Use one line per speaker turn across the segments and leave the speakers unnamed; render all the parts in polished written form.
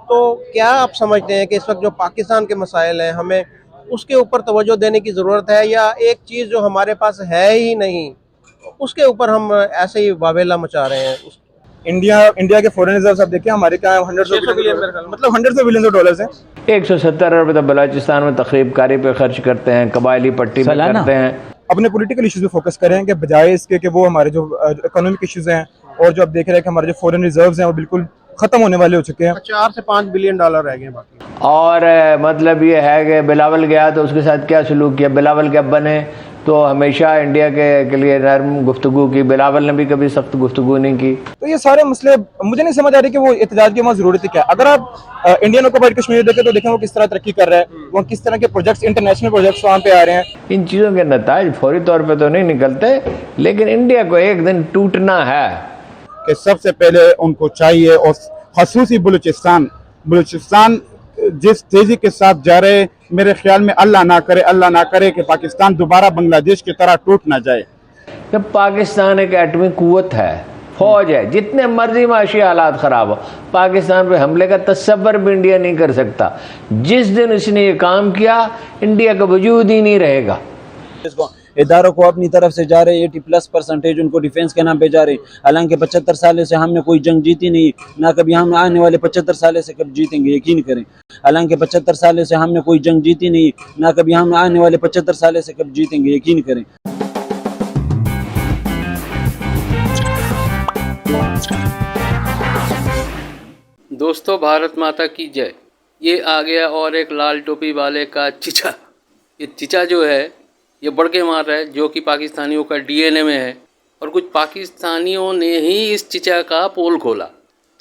तो क्या आप समझते हैं कि इस वक्त जो पाकिस्तान के मसाइल हैं हमें उसके ऊपर तवज्जो देने की ज़रूरत है, या एक चीज़ जो हमारे पास है ही नहीं उसके ऊपर हम ऐसे ही वावेला मचा रहे हैं?
इंडिया के फॉरेन रिजर्व आप देखिए हमारे क्या मतलब हंड्रेड्स ऑफ बिलियन डॉलर्स हैं।
170 अरब तो बलोचिस्तान में तकरीब कारी पे खर्च करते हैं, कबायली पट्टी पे करते हैं।
अपने पॉलिटिकल इश्यूज पे फोकस करें कि बजाय इसके कि वो हमारे जो इकोनॉमिक इश्यूज हैं और जो आप देख रहे हैं कि हमारे जो फॉरेन रिजर्व्स हैं वो बिल्कुल खत्म होने वाले हो चुके हैं।
4 से 5 बिलियन डॉलर रह गए बाकी।
और मतलब ये है कि बिलावल गया तो उसके साथ क्या सलूक किया। बिलावल के अब्बा ने तो हमेशा इंडिया के लिए नरम गुफ्तगू की, बिलावल ने भी कभी सख्त गुफ्तगू नहीं की।
तो ये सारे मसले मुझे नहीं समझ आ रही कि वो एहतजाज की वहाँ जरूरत है क्या। अगर आप इंडियन ऑक्युपाइड कश्मीर देखें तो देखें वो किस तरह तरक्की कर रहा है, वो किस तरह के प्रोजेक्ट्स, इंटरनेशनल प्रोजेक्ट्स वहाँ पे आ रहे हैं।
इन चीज़ों के नताज फौरी तौर पे तो नहीं निकलते, लेकिन इंडिया को एक दिन टूटना है।
कि सबसे पहले उनको चाहिए, और खसूसी बलूचिस्तान जिस तेजी के साथ जा रहे, मेरे ख्याल में अल्लाह ना करे कि पाकिस्तान दोबारा बांग्लादेश की तरह टूट ना जाए।
कि पाकिस्तान एक एटमी कुव्वत है, फौज है, जितने मर्जी माशी हालात ख़राब हो पाकिस्तान पे हमले का तसव्वुर भी इंडिया नहीं कर सकता। जिस दिन इसने ये काम किया इंडिया का वजूद ही नहीं रहेगा।
इदारों को अपनी तरफ से जा रहे 80+% उनको डिफेंस के नाम पे जा रहे। हालांकि 75 साल से हमने कोई जंग जीती नहीं, ना कभी हम आने वाले 75 साल से कब जीतेंगे, यकीन करें। हालांकि 75 साल से हमने कोई जंग जीती नहीं, ना कभी हम आने वाले 75 साल से कब जीतेंगे, यकीन करें।
दोस्तों, भारत माता की जय। ये आ गया और एक लाल टोपी वाले का चिचा। ये चिचा जो है ये बढ़ के मार रहा है, जो कि पाकिस्तानियों का डीएनए में है, और कुछ पाकिस्तानियों ने ही इस चिचा का पोल खोला।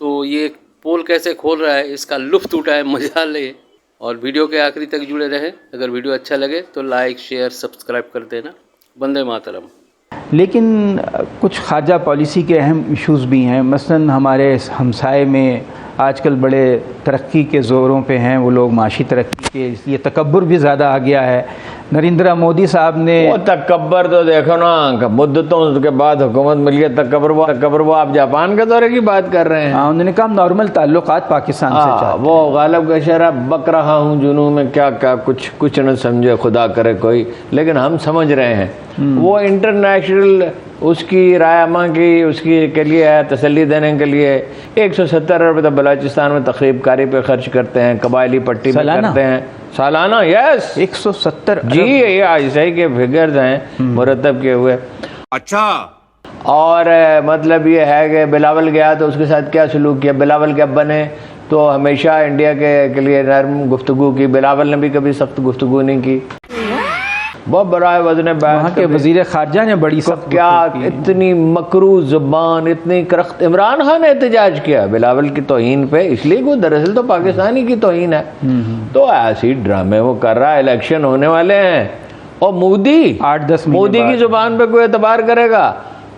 तो ये पोल कैसे खोल रहा है इसका लुत्फ़ उठाए, मजा ले, और वीडियो के आखिरी तक जुड़े रहें। अगर वीडियो अच्छा लगे तो लाइक, शेयर, सब्सक्राइब कर देना। वंदे मातरम।
लेकिन कुछ खारजा पॉलिसी के अहम इश्यूज़ भी हैं। मसलन हमारे हमसाए में आजकल बड़े तरक्की के ज़ोरों पे हैं वो लोग, माशी तरक्की के, इसलिए तकब्बुर भी ज़्यादा आ गया है। नरेंद्र मोदी साहब ने
वो तकब्बर तो देखो ना, मुद्दतों के बाद हुकूमत मिल गया, तकब्बर वो आप जापान के दौरे की बात कर रहे हैं।
हाँ, उन्होंने कहा नॉर्मल ताल्लुकात पाकिस्तान से चाहते हैं।
वो गालिब का शेर बक रहा हूँ जुनून में, क्या क्या कुछ न समझे खुदा करे कोई, लेकिन हम समझ रहे हैं। वो इंटरनेशनल उसकी रायमा की उसकी के लिए है, तसल्ली देने के लिए 170 अरब तो बलोचिस्तान में तकरीब कारी पे खर्च करते हैं, कबायली पट्टी पे करते हैं सालाना। यस,
170
जी, ये ऐसे के फिगर्स हैं मुरतब किए हुए।
अच्छा,
और मतलब ये है कि बिलावल गया तो उसके साथ क्या सलूक किया। बिलावल के अब्बा ने तो हमेशा इंडिया के लिए नरम गुफ्तगू की, बिलावल ने भी कभी सख्त गुफ्तगू नहीं की। बहुत बड़ा वजन है।
वहाँ के वजीर खारजा ने बड़ी सख्त
क्या इतनी मकरू जुबान, इतनी करख्त। इमरान खान ने एहतजाज किया बिलावल की तौहीन पे, इसलिए वो दरअसल तो पाकिस्तानी की तौहीन है। तो ऐसी ड्रामे वो कर रहा है। इलेक्शन होने वाले हैं और मोदी
8-10
मोदी की जुबान पे कोई एतबार करेगा।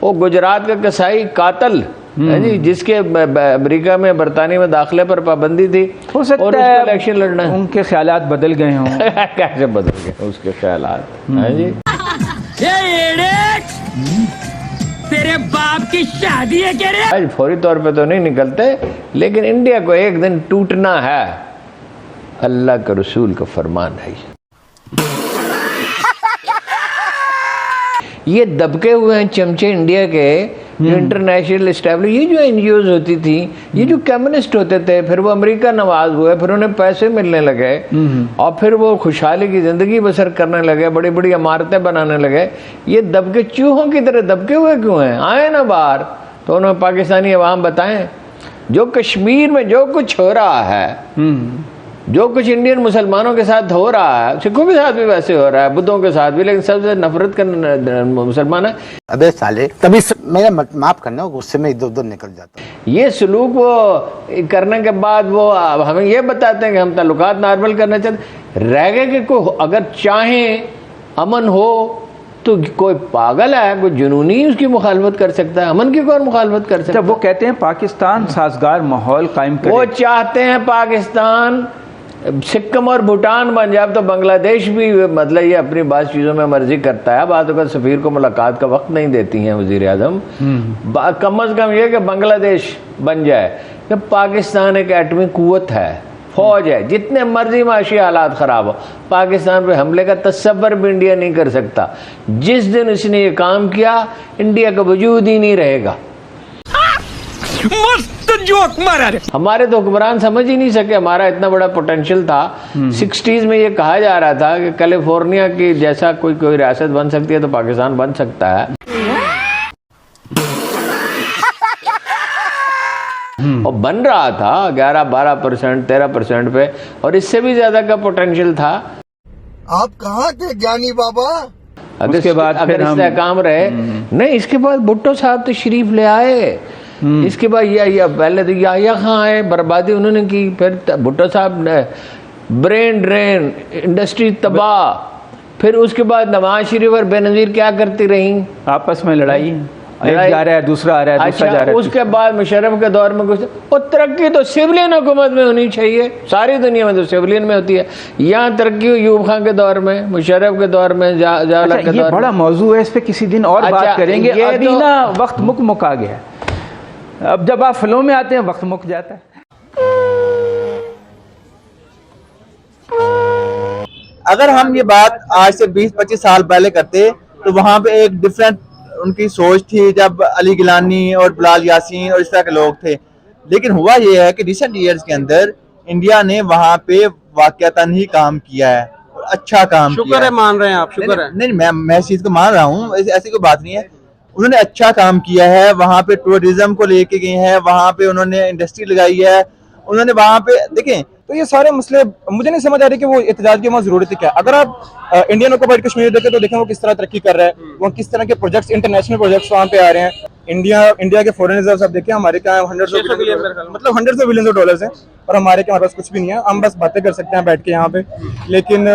वो गुजरात का कसाई कातल है जी, जिसके अमेरिका में, बरतानिया में दाखिले पर पाबंदी थी,
हो सकता है
इलेक्शन लड़ना है।
उनके ख्यालात बदल गए हों।
कैसे बदल गए उसके ख्यालात, है जी।
तेरे बाप की शादी है क्या रे?
आज फौरी तौर पे तो नहीं निकलते, लेकिन इंडिया को एक दिन टूटना है। अल्लाह के रसूल का फरमान है। ये दबके हुए हैं चमचे इंडिया के, जो इंटरनेशनल एस्टैब्लिश, ये जो एनजीओज होती थी, ये जो कम्युनिस्ट होते थे, फिर वो अमेरिका नवाज हुए, फिर उन्हें पैसे मिलने लगे और फिर वो खुशहाली की ज़िंदगी बसर करने लगे, बड़ी बड़ी इमारतें बनाने लगे। ये दबके चूहों की तरह दबके हुए क्यों हैं? आए ना बाहर तो उन्हें पाकिस्तानी अवाम बताएं जो कश्मीर में जो कुछ हो रहा है, जो कुछ इंडियन मुसलमानों के साथ हो रहा है, सिखों के साथ भी वैसे हो रहा है, बुद्धों के साथ भी, लेकिन सबसे नफरत करने मुसलमान है।
अबे साले, तभी मेरा माफ करना, गुस्से में इधर उधर निकल जाता है।
ये सलूक वो करने के बाद वो हमें ये बताते हैं कि हम ताल्लुकात नॉर्मल करना चाहते। रह गए कि कोई अगर चाहें अमन हो तो कोई पागल है, कोई जुनूनी उसकी मुखालफत कर सकता है? अमन की कौन मुखालफत कर सकता है?
वो कहते हैं पाकिस्तान साजगार माहौल कायम करे।
वो चाहते हैं पाकिस्तान सिक्किम और भूटान बन जाए। तो बांग्लादेश भी मतलब ये अपनी बात चीज़ों में मर्जी करता है। बात अगर सफ़ीर को मुलाकात का वक्त नहीं देती हैं वज़ीर आज़म, कम अज़ कम ये कि बांग्लादेश बन जाए। कि पाकिस्तान एक एटमी कुव्वत है, फौज है, जितने मर्जी माशी हालात ख़राब हो, पाकिस्तान पे हमले का तसव्वुर भी इंडिया नहीं कर सकता। जिस दिन इसने ये काम किया, इंडिया का वजूद ही नहीं रहेगा।
मस्त जोक मारा रे।
हमारे तो हुक्मरान समझ ही नहीं सके हमारा इतना बड़ा पोटेंशियल था। 60s में ये कहा जा रहा था कि कैलिफोर्निया की जैसा कोई रियासत बन सकती है तो पाकिस्तान बन सकता है, और बन रहा था 11-12%, 13% पे, और इससे भी ज्यादा का पोटेंशियल था।
आप कहाँ थे ज्ञानी बाबा?
उसके बाद अगर इस्तेहकाम रहे नहीं, इसके बाद भुट्टो साहब तो शरीफ ले आए, इसके बाद या पहले तो या खां आए, बर्बादी उन्होंने की, फिर भुट्टो साहब ने ब्रेन ड्रेन, इंडस्ट्री तबाह, फिर उसके बाद नवाज शरीफ और बेनजीर क्या करती रही,
आपस में लड़ाई, एक जा रहा है दूसरा आ रहा है, दूसरा जा रहा है।
उसके बाद मुशर्रफ के दौर में कुछ, और तरक्की तो सिविलियन हुकूमत में होनी चाहिए, सारी दुनिया में तो सिविलियन में होती है। यहाँ तरक्की यूब खान के दौर में, मुशर्रफ के दौर में, जावला के दौर में।
ये बड़ा मौजू है, इस पे किसी दिन और बात करेंगे। अभी ना वक्त मुक आ गया, अब जब आप फ्लो में आते हैं वक्त मुक जाता है।
अगर हम ये बात आज से 20-25 साल पहले करते तो वहाँ पे एक डिफरेंट उनकी सोच थी, जब अली गिलानी और बिलाल यासीन और इस तरह के लोग थे। लेकिन हुआ ये है कि रिसेंट ईयर्स के अंदर इंडिया ने वहाँ पे वाकयातन ही काम किया है, और अच्छा काम किया।
शुक्र है, मान रहे हैं आप? शुक्र है।
नहीं, मैं इस चीज को मान रहा हूँ, ऐसी कोई बात नहीं है। उन्होंने अच्छा काम किया है, वहाँ पे टूरिज्म को लेके गए हैं, वहाँ पे उन्होंने इंडस्ट्री लगाई है, उन्होंने वहाँ पे देखें। तो ये सारे मसले मुझे नहीं समझ आ रही कि वो एहतजाज की वहाँ जरूरत है क्या। अगर आप इंडियन ऑक्युपाइड कश्मीर देखें तो देखें वो किस तरह तरक्की कर रहा है, वो किस तरह के प्रोजेक्ट्स, इंटरनेशनल प्रोजेक्ट्स वहाँ पे आ रहे हैं। इंडिया के फॉरेन रिजर्व्स आप देखें, हमारे क्या हंड्रेड्स ऑफ बिलियन डॉलर्स हैं, और हमारे के पास कुछ भी नहीं है। हम बस बातें कर सकते हैं बैठ के यहाँ पे, लेकिन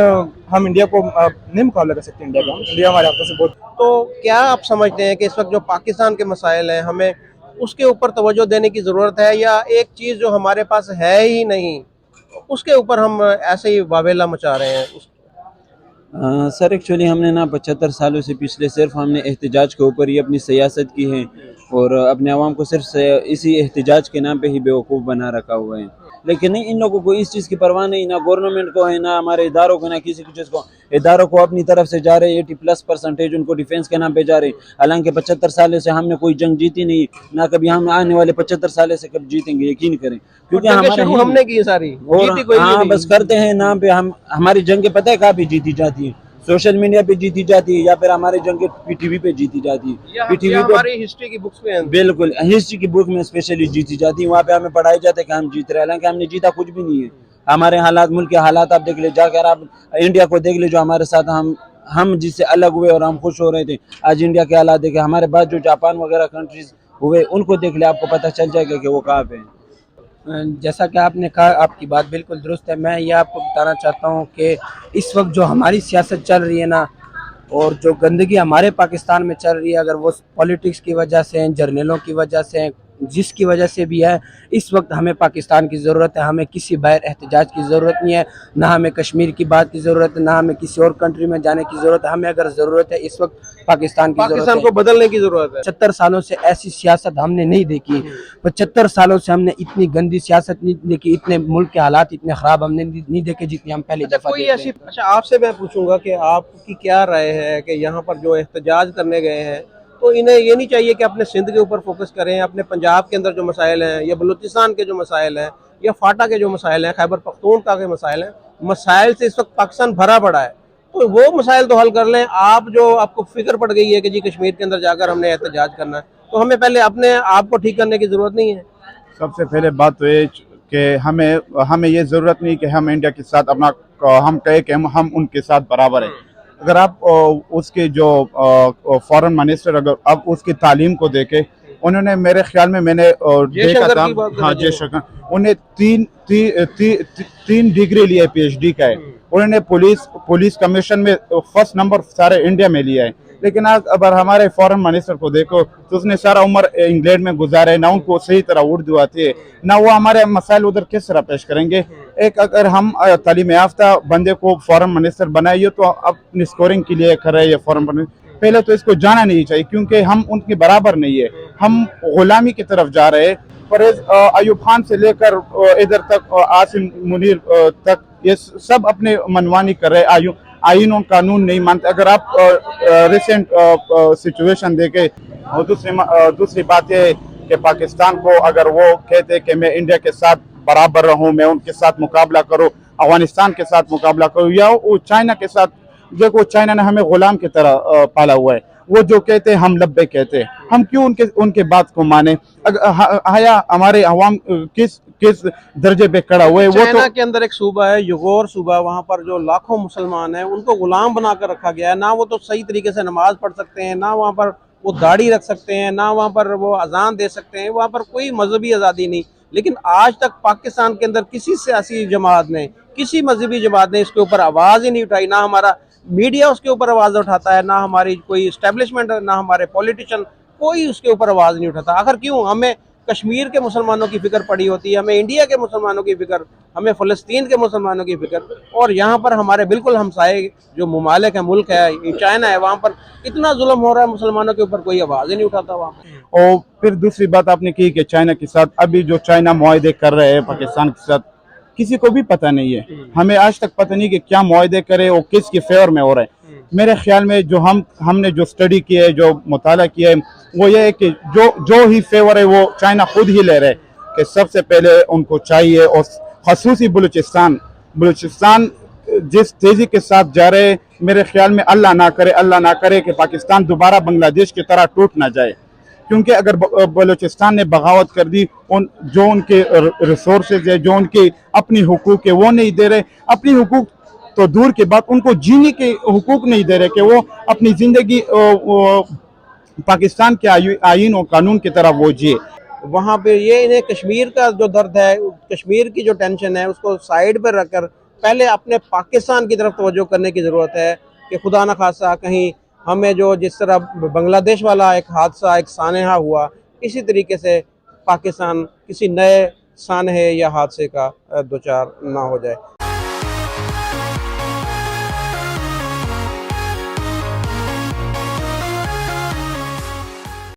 हम इंडिया को नहीं मुकाबला कर सकते। इंडिया हमारे हाथों से बहुत।
तो क्या आप समझते हैं कि इस वक्त जो पाकिस्तान के मसाइल हैं, हमें उसके ऊपर तवज्जो देने की ज़रूरत है, या एक चीज़ जो हमारे पास है ही नहीं उसके ऊपर हम ऐसे ही वावेला मचा रहे हैं?
सर एक्चुअली हमने ना 75 सालों से पिछले सिर्फ हमने एहतजाज के ऊपर ही अपनी सियासत की है, और अपने आवाम को सिर्फ इसी एहतजाज के नाम पे ही बेवकूफ़ बना रखा हुआ है। लेकिन नहीं, इन लोगों को इस चीज़ की परवाह नहीं, ना गवर्नमेंट को है, ना हमारे इदारों को, ना किसी की चीज़ को। इदारों को अपनी तरफ से जा रहे 80+% उनको डिफेंस के नाम पे जा रहे, हालांकि 75 सालों से हमने कोई जंग जीती नहीं, ना कभी हम आने वाले 75 सालों से कब जीतेंगे, यकीन करें। क्योंकि
हमने की सारी,
हाँ बस करते हैं नाम पे। हम हमारी जंगें पता है कहाँ पे जीती जाती है? सोशल मीडिया पे जीती जाती है, या फिर हमारे जंग पीटीवी पे जीती जाती है। पीटीवी पे
हमारी हिस्ट्री की बुक्स में,
बिल्कुल हिस्ट्री की बुक में स्पेशली जीती जाती है। वहाँ पे हमें पढ़ाई जाता है कि हम जीत रहे हैं, हालांकि हमने जीता कुछ भी नहीं है। हमारे हालात, मुल्क के हालात आप देख ले, जाकर आप इंडिया को देख ले, जो हमारे साथ हम जिससे अलग हुए और हम खुश हो रहे थे। आज इंडिया के हालात देखे, हमारे बाद जो जापान वगैरह कंट्रीज हुए उनको देख ले, आपको पता चल जाएगा कि वो कहाँ पे हैं।
जैसा कि आपने कहा, आपकी बात बिल्कुल दुरुस्त है। मैं ये आपको बताना चाहता हूँ कि इस वक्त जो हमारी सियासत चल रही है ना, और जो गंदगी हमारे पाकिस्तान में चल रही है, अगर वो पॉलिटिक्स की वजह से, जर्नलों की वजह से, जिसकी वजह से भी है, इस वक्त हमें पाकिस्तान की ज़रूरत है। हमें किसी बाहर एहतजाज की ज़रूरत नहीं है, ना हमें कश्मीर की बात की ज़रूरत है, ना हमें किसी और कंट्री में जाने की ज़रूरत है। हमें अगर ज़रूरत है इस वक्त पाकिस्तान
को बदलने की ज़रूरत है।
75 सालों से ऐसी सियासत हमने नहीं देखी, 75 सालों से हमने इतनी गंदी सियासत नहीं देखी, इतने मुल्क के हालात इतने ख़राब हमने नहीं देखे जितनी हम पहले दफ़ा
कोई ऐसी। अच्छा, आपसे मैं पूछूंगा कि आपकी क्या राय है कि यहाँ पर जो एहतजाज करने गए हैं, तो इन्हें ये नहीं चाहिए कि अपने सिंध के ऊपर फोकस करें, अपने पंजाब के अंदर जो मसाइल हैं, या बलूचिस्तान के जो मसाइल हैं, या फाटा के जो मसाइल हैं, खैबर पख्तूनख्वा के मसाइल हैं, मसाइल से इस वक्त पाकिस्तान भरा पड़ा है, तो वो मसाइल तो हल कर लें। आप जो आपको फिक्र पड़ गई है कि जी कश्मीर के अंदर जाकर हमने एहतजाज करना है, तो हमें पहले अपने आप को ठीक करने की ज़रूरत नहीं है?
सबसे पहले बात तो ये कि हमें ये ज़रूरत नहीं कि हम इंडिया के साथ अपना हम कहें कि हम उनके साथ बराबर हैं। अगर आप उसके जो फॉरेन मिनिस्टर, अगर अब उसकी तालीम को देखें, उन्होंने मेरे ख्याल में मैंने देखा था, हाँ जयशंकर, उन्हें तीन डिग्री लिया है, PhD का है। उन्होंने पुलिस कमीशन में फर्स्ट नंबर सारे इंडिया में लिया है। लेकिन आज अगर हमारे फॉरेन मिनिस्टर को देखो तो उसने सारा उम्र इंग्लैंड में गुजारा है, ना उनको सही तरह उर्दू आती है, ना वो हमारे मसाइल उधर किस तरह पेश करेंगे। एक अगर हम तालीम याफ्ता बंदे को फॉरेन मिनिस्टर बनाइए तो अपनी स्कोरिंग के लिए कर रहे हैं फॉरेन मिनिस्टर, पहले तो इसको जाना नहीं चाहिए, क्योंकि हम उनके बराबर नहीं है, हम गुलामी की तरफ जा रहे हैं। परवेज अयूब खान से लेकर इधर तक आसिम मुनीर तक ये सब अपने मनमानी कर रहे, आईन और कानून नहीं मानते। अगर आप रिसेंट सिचुएशन देखें, और दूसरी बात ये कि पाकिस्तान को अगर वो कहते कि मैं इंडिया के साथ बराबर रहूं, मैं उनके साथ मुकाबला करूं, अफगानिस्तान के साथ मुकाबला करूं, या वो चाइना के साथ, देखो चाइना ने हमें गुलाम की तरह पाला हुआ है, वो जो कहते हैं हम लब्बे कहते हैं, हम क्यों उनके बात को माने? हया हमारे अवाम किस दर्जे पे खड़ा हुआ है? वो
चाइना
तो
के अंदर एक सूबा है युगोर सूबा, वहाँ पर जो लाखों मुसलमान हैं उनको गुलाम बनाकर रखा गया है। ना वो तो सही तरीके से नमाज पढ़ सकते हैं, ना वहाँ पर वो दाढ़ी रख सकते हैं, ना वहाँ पर वो अजान दे सकते हैं, वहाँ पर कोई मजहबी आज़ादी नहीं। लेकिन आज तक पाकिस्तान के अंदर किसी सियासी जमात ने, किसी मजहबी जमात ने इसके ऊपर आवाज़ ही नहीं उठाई। ना हमारा मीडिया उसके ऊपर आवाज़ उठाता है, ना हमारी कोई इस्टेब्लिशमेंट, ना हमारे पॉलिटिशियन, कोई उसके ऊपर आवाज़ नहीं उठाता। आखिर क्यों? हमें कश्मीर के मुसलमानों की फिक्र पड़ी होती है, हमें इंडिया के मुसलमानों की फिक्र, हमें फ़लस्तीन के मुसलमानों की फिक्र, और यहाँ पर हमारे बिल्कुल हमसाए जो मुमालिक है, मुल्क है, चाइना है, वहाँ पर इतना जुल्म हो रहा है मुसलमानों के ऊपर, कोई आवाज़ ही नहीं उठाता वहाँ।
और फिर दूसरी बात आपने की कि चाइना के साथ अभी जो चाइना मुआहदे कर रहे हैं पाकिस्तान के साथ, किसी को भी पता नहीं है, हमें आज तक पता नहीं कि क्या मुआहदे करे और किसके फेवर में हो रहे हैं। मेरे ख्याल में जो हमने जो स्टडी किया है, जो मुताला किया है, वो ये है कि जो ही फेवर है वो चाइना खुद ही ले रहे हैं। कि सबसे पहले उनको चाहिए, और खसूसी बलूचिस्तान जिस तेजी के साथ जा रहे, मेरे ख्याल में अल्लाह ना करे कि पाकिस्तान दोबारा बांग्लादेश की तरह टूट ना जाए। क्योंकि अगर बलूचिस्तान ने बगावत कर दी, जो उनके रिसोर्सेज है, जो उनके अपनी हुकूक है, वो नहीं दे रहे। अपनी हुकूक तो दूर के बाद, उनको जीने के हुकूक नहीं दे रहे कि वो अपनी जिंदगी पाकिस्तान के आईन और कानून की तरह वो जिए।
वहाँ पे ये इन्हें कश्मीर का जो दर्द है, कश्मीर की जो टेंशन है, उसको साइड पर रखकर पहले अपने पाकिस्तान की तरफ तवज्जो करने की ज़रूरत है। कि खुदा न खासा कहीं हमें जो जिस तरह बांग्लादेश वाला एक हादसा, एक सानहा हुआ, इसी तरीके से पाकिस्तान किसी नए सानहे या हादसे का दो चार ना हो जाए।